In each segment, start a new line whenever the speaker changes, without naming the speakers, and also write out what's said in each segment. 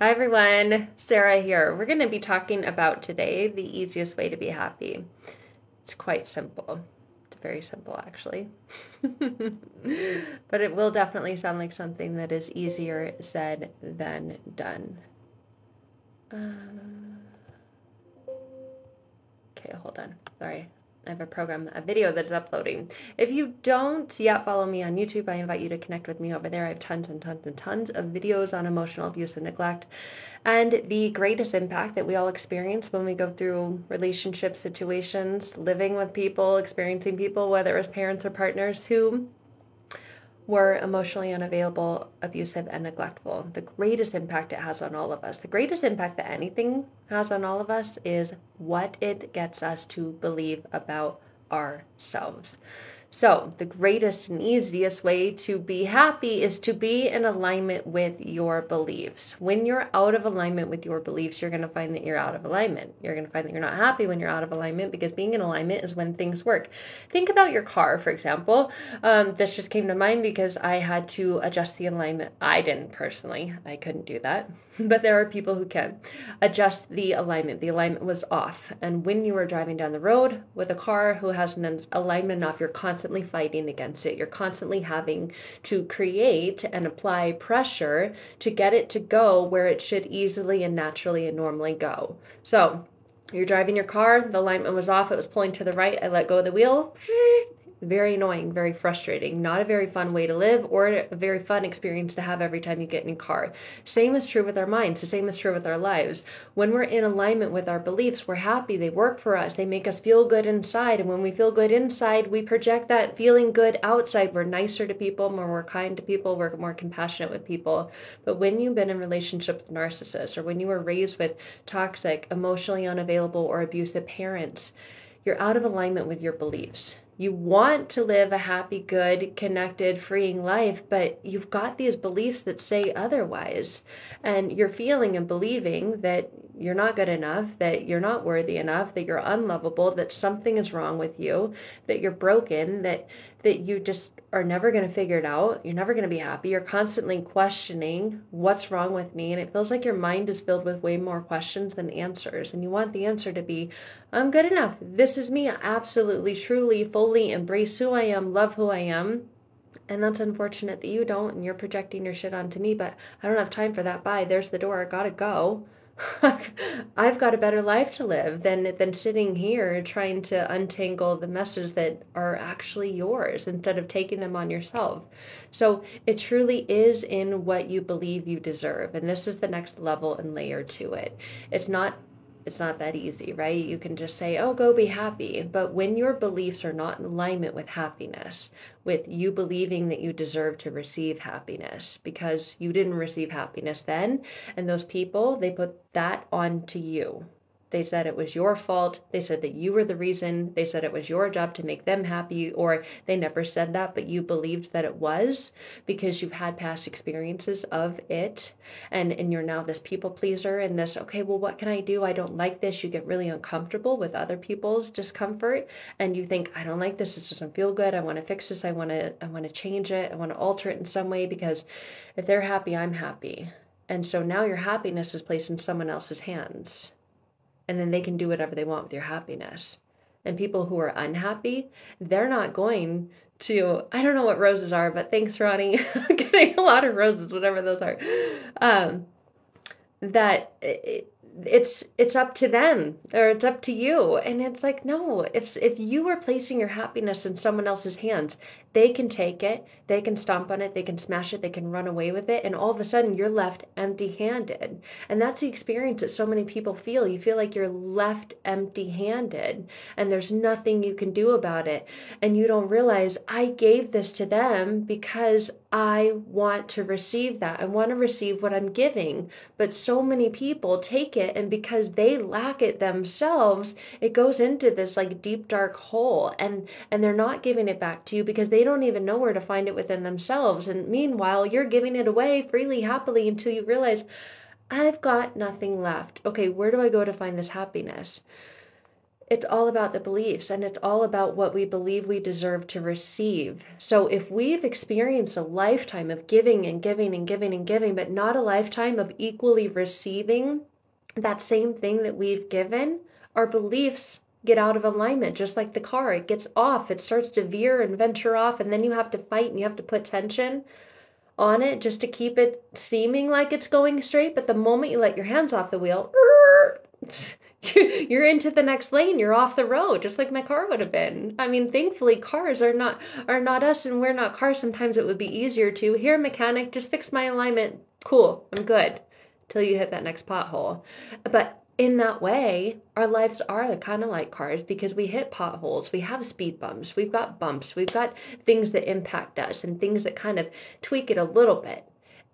Hi everyone, Sarah here. We're going to be talking about today the easiest way to be happy. It's quite simple. It's very simple actually. But it will definitely sound like something that is easier said than done. Okay, hold on. Sorry. I have a video that is uploading. If you don't yet follow me on YouTube, I invite you to connect with me over there. I have tons and tons and tons of videos on emotional abuse and neglect and the greatest impact that we all experience when we go through relationship situations, living with people, experiencing people, whether it was parents or partners who were emotionally unavailable, abusive, and neglectful. The greatest impact it has on all of us, the greatest impact that anything has on all of us is what it gets us to believe about ourselves. So, the greatest and easiest way to be happy is to be in alignment with your beliefs. When you're out of alignment with your beliefs, you're going to find that you're out of alignment. You're going to find that you're not happy when you're out of alignment because being in alignment is when things work. Think about your car, for example. This just came to mind because I had to adjust the alignment. I didn't personally, I couldn't do that, but there are people who can adjust the alignment. The alignment was off. And when you are driving down the road with a car who has an alignment off, you're constantly fighting against it. You're constantly having to create and apply pressure to get it to go where it should easily and naturally and normally go. So you're driving your car, the alignment was off, it was pulling to the right, I let go of the wheel. Very annoying, very frustrating, not a very fun way to live or a very fun experience to have every time you get in a car. Same is true with our minds, the same is true with our lives. When we're in alignment with our beliefs, we're happy, they work for us, they make us feel good inside. And when we feel good inside, we project that feeling good outside. We're nicer to people, more kind to people, we're more compassionate with people. But when you've been in relationship with narcissists, or when you were raised with toxic, emotionally unavailable, or abusive parents, you're out of alignment with your beliefs. You want to live a happy, good, connected, freeing life, but you've got these beliefs that say otherwise. And you're feeling and believing that you're not good enough, that you're not worthy enough, that you're unlovable, that something is wrong with you, that you're broken, that you just are never going to figure it out. You're never going to be happy. You're constantly questioning what's wrong with me. And it feels like your mind is filled with way more questions than answers. And you want the answer to be, I'm good enough. This is me. I absolutely, truly, fully embrace who I am, love who I am. And that's unfortunate that you don't, and you're projecting your shit onto me, but I don't have time for that. Bye. There's the door. I gotta go. I've got a better life to live than sitting here trying to untangle the messes that are actually yours instead of taking them on yourself. So it truly is in what you believe you deserve. And this is the next level and layer to it. It's not it's not that easy, right? You can just say, oh, go be happy. But when your beliefs are not in alignment with happiness, with you believing that you deserve to receive happiness because you didn't receive happiness then, and those people, they put that onto you. They said it was your fault. They said that you were the reason. They said it was your job to make them happy, or they never said that, but you believed that it was because you've had past experiences of it. And you're now this people pleaser and this, okay, well, what can I do? I don't like this. You get really uncomfortable with other people's discomfort and you think, I don't like this. This doesn't feel good. I want to fix this. I want to change it. I want to alter it in some way because if they're happy, I'm happy. And so now your happiness is placed in someone else's hands and then they can do whatever they want with your happiness. And people who are unhappy, they're not going to, I don't know what roses are, but thanks, Ronnie. I'm getting a lot of roses, whatever those are. Um, that it's up to them or it's up to you, and it's like, no, if you are placing your happiness in someone else's hands, they can take it, they can stomp on it, they can smash it, they can run away with it, and all of a sudden you're left empty-handed. And that's the experience that so many people feel. You feel like you're left empty-handed and there's nothing you can do about it, and you don't realize I gave this to them because I want to receive that. I want to receive what I'm giving. But so many people take it, and because they lack it themselves, it goes into this like deep dark hole, and they're not giving it back to you because they don't even know where to find it within themselves. And meanwhile, you're giving it away freely, happily, until you realize I've got nothing left. Okay, where do I go to find this happiness? it's all about the beliefs, and it's all about what we believe we deserve to receive. So if we've experienced a lifetime of giving and giving and giving and giving, but not a lifetime of equally receiving that same thing that we've given, our beliefs get out of alignment, just like the car. It gets off, it starts to veer and venture off, and then you have to fight and you have to put tension on it just to keep it seeming like it's going straight. But the moment you let your hands off the wheel, you're into the next lane, you're off the road, just like my car would have been. I mean, thankfully cars are not us, and we're not cars. Sometimes it would be easier to, here, mechanic, just fix my alignment, cool, I'm good, till you hit that next pothole. But in that way, our lives are kind of like cars, because we hit potholes, we have speed bumps, we've got bumps, we've got things that impact us and things that kind of tweak it a little bit.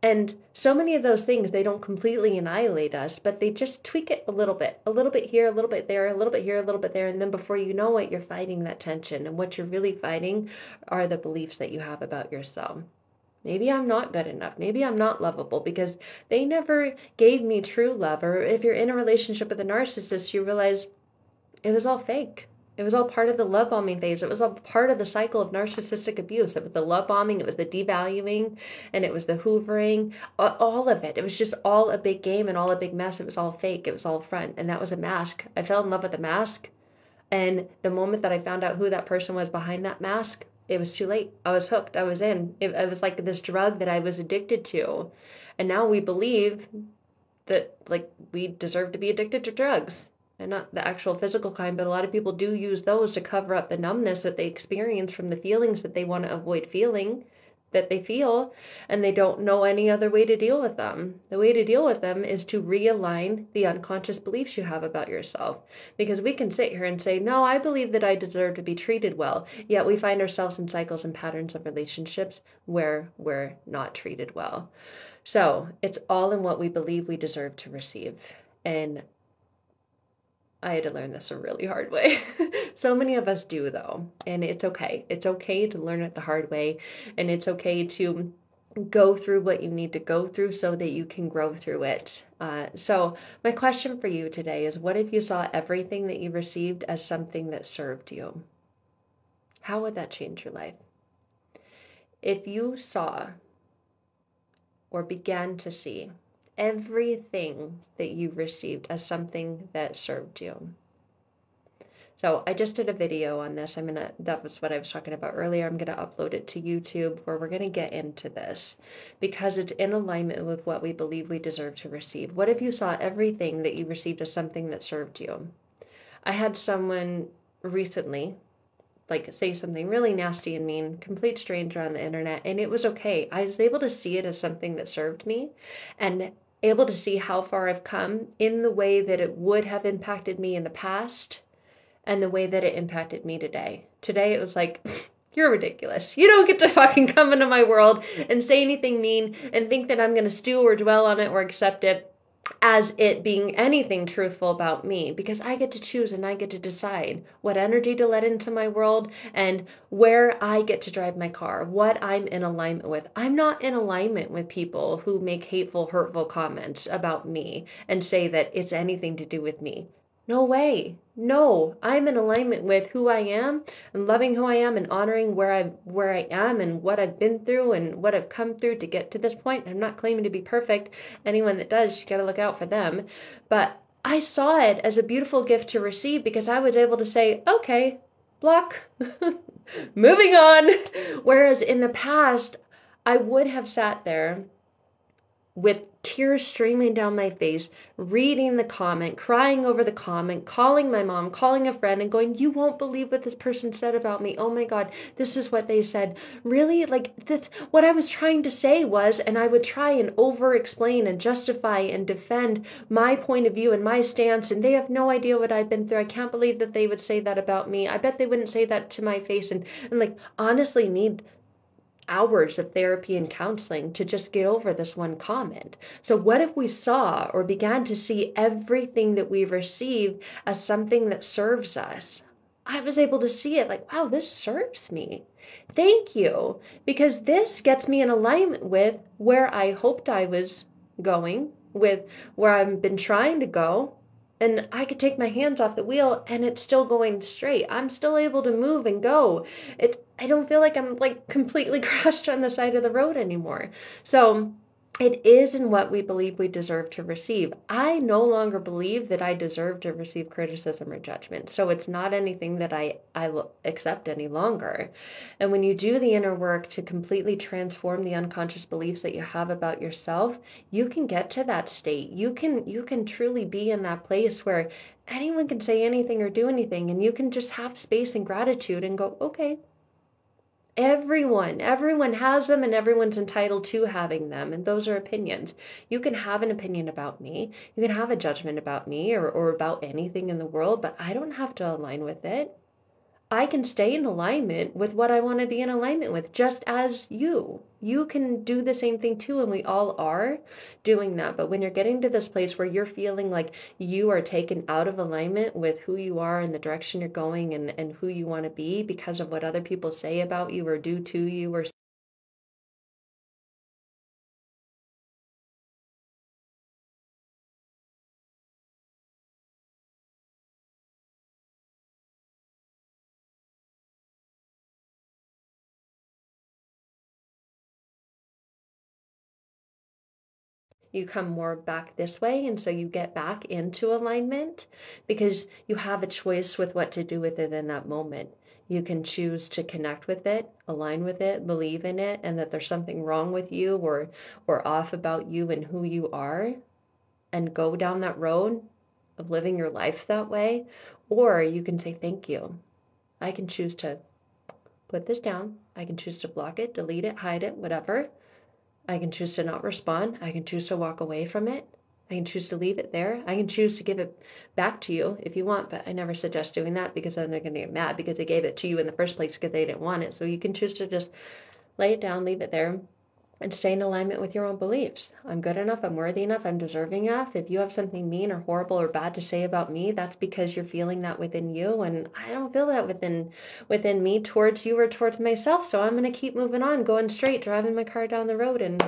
And so many of those things, they don't completely annihilate us, but they just tweak it a little bit here, a little bit there, a little bit here, a little bit there. And then before you know it, you're fighting that tension. And what you're really fighting are the beliefs that you have about yourself. Maybe I'm not good enough. Maybe I'm not lovable, because they never gave me true love. Or if you're in a relationship with a narcissist, you realize it was all fake. It was all part of the love bombing phase. It was all part of the cycle of narcissistic abuse. It was the love bombing, it was the devaluing, and it was the hoovering, all of it. It was just all a big game and all a big mess. It was all fake. It was all front. And that was a mask. I fell in love with the mask. And the moment that I found out who that person was behind that mask, it was too late. I was hooked. I was in. It was like this drug that I was addicted to. And now we believe that, like, we deserve to be addicted to drugs. And not the actual physical kind, but a lot of people do use those to cover up the numbness that they experience from the feelings that they want to avoid feeling, that they feel, and they don't know any other way to deal with them. The way to deal with them is to realign the unconscious beliefs you have about yourself. Because we can sit here and say, no, I believe that I deserve to be treated well, yet we find ourselves in cycles and patterns of relationships where we're not treated well. So it's all in what we believe we deserve to receive. And I had to learn this a really hard way. So many of us do, though, and it's okay. It's okay to learn it the hard way, and it's okay to go through what you need to go through so that you can grow through it. So my question for you today is, what if you saw everything that you received as something that served you? How would that change your life? If you saw or began to see everything that you received as something that served you. So I just did a video on this. That was what I was talking about earlier. I'm gonna upload it to YouTube, where we're gonna get into this, because it's in alignment with what we believe we deserve to receive. What if you saw everything that you received as something that served you? I had someone recently, like, say something really nasty and mean, complete stranger on the internet, and it was okay. I was able to see it as something that served me, and able to see how far I've come in the way that it would have impacted me in the past and the way that it impacted me today. Today it was like, you're ridiculous. You don't get to fucking come into my world and say anything mean and think that I'm going to stew or dwell on it or accept it as it being anything truthful about me, because I get to choose and I get to decide what energy to let into my world and where I get to drive my car, what I'm in alignment with. I'm not in alignment with people who make hateful, hurtful comments about me and say that it's anything to do with me. No way. No, I'm in alignment with who I am and loving who I am and honoring where I am and what I've been through and what I've come through to get to this point. I'm not claiming to be perfect. Anyone that does, you got to look out for them. But I saw it as a beautiful gift to receive, because I was able to say, okay, block, moving on. Whereas in the past, I would have sat there with tears streaming down my face, reading the comment, crying over the comment, calling my mom, calling a friend, and going, you won't believe what this person said about me. Oh my God, this is what they said. Really? Like, this, what I was trying to say was, and I would try and over-explain and justify and defend my point of view and my stance, and they have no idea what I've been through. I can't believe that they would say that about me. I bet they wouldn't say that to my face, and like, honestly need hours of therapy and counseling to just get over this one comment. So what if we saw or began to see everything that we receive as something that serves us? I was able to see it like, wow, this serves me. Thank you. Because this gets me in alignment with where I hoped I was going, with where I've been trying to go. And I could take my hands off the wheel and it's still going straight. I'm still able to move and go. I don't feel like I'm like completely crushed on the side of the road anymore. So it is in what we believe we deserve to receive. I no longer believe that I deserve to receive criticism or judgment. So it's not anything that I will accept any longer. And when you do the inner work to completely transform the unconscious beliefs that you have about yourself, you can get to that state. You can truly be in that place where anyone can say anything or do anything, and you can just have space and gratitude and go, okay, everyone has them, and everyone's entitled to having them, and those are opinions. You can have an opinion about me, you can have a judgment about me, or about anything in the world, but I don't have to align with it. I can stay in alignment with what I want to be in alignment with, just as you. You can do the same thing too, and we all are doing that. But when you're getting to this place where you're feeling like you are taken out of alignment with who you are and the direction you're going, and who you want to be because of what other people say about you or do to you, or you come more back this way, and so you get back into alignment because you have a choice with what to do with it in that moment. You can choose to connect with it, align with it, believe in it, and that there's something wrong with you, or off about you and who you are, and go down that road of living your life that way. Or you can say thank you. I can choose to put this down. I can choose to block it, delete it, hide it, whatever. I can choose to not respond. I can choose to walk away from it. I can choose to leave it there. I can choose to give it back to you if you want, but I never suggest doing that because then they're going to get mad because they gave it to you in the first place because they didn't want it. So you can choose to just lay it down, leave it there, and stay in alignment with your own beliefs. I'm good enough. I'm worthy enough. I'm deserving enough. If you have something mean or horrible or bad to say about me, that's because you're feeling that within you, and I don't feel that within me towards you or towards myself. So I'm going to keep moving on, going straight, driving my car down the road, and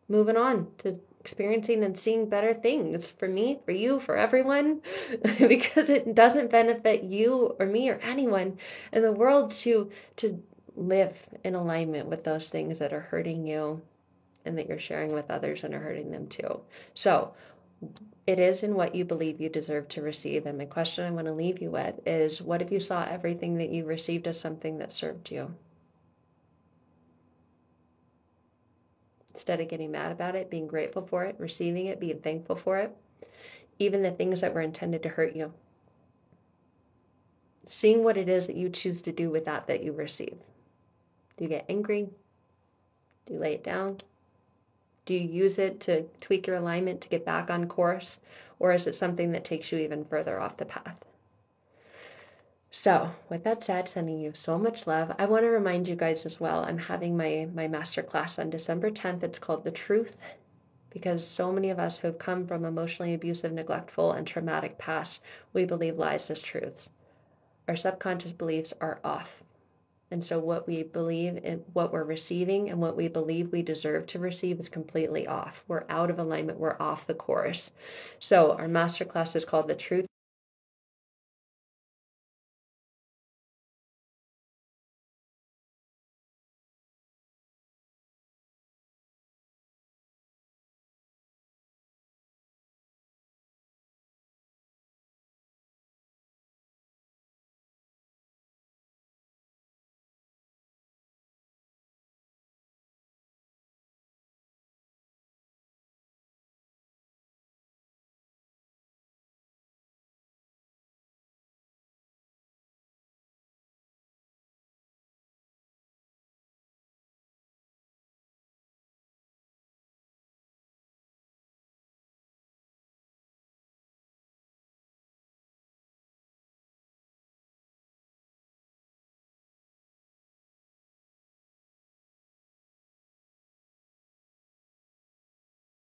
moving on to experiencing and seeing better things for me, for you, for everyone, because it doesn't benefit you or me or anyone in the world to live in alignment with those things that are hurting you and that you're sharing with others and are hurting them too. So it is in what you believe you deserve to receive. And my question I want to leave you with is, what if you saw everything that you received as something that served you? Instead of getting mad about it, being grateful for it, receiving it, being thankful for it, even the things that were intended to hurt you. Seeing what it is that you choose to do with that you receive. Do you get angry? Do you lay it down? Do you use it to tweak your alignment to get back on course? Or is it something that takes you even further off the path? So, with that said, sending you so much love. I want to remind you guys as well, I'm having my master class on December 10th. It's called The Truth, because so many of us who have come from emotionally abusive, neglectful, and traumatic past, we believe lies as truths. Our subconscious beliefs are off. And so what we believe and what we're receiving and what we believe we deserve to receive is completely off. We're out of alignment. We're off the course. So our masterclass is called The Truth.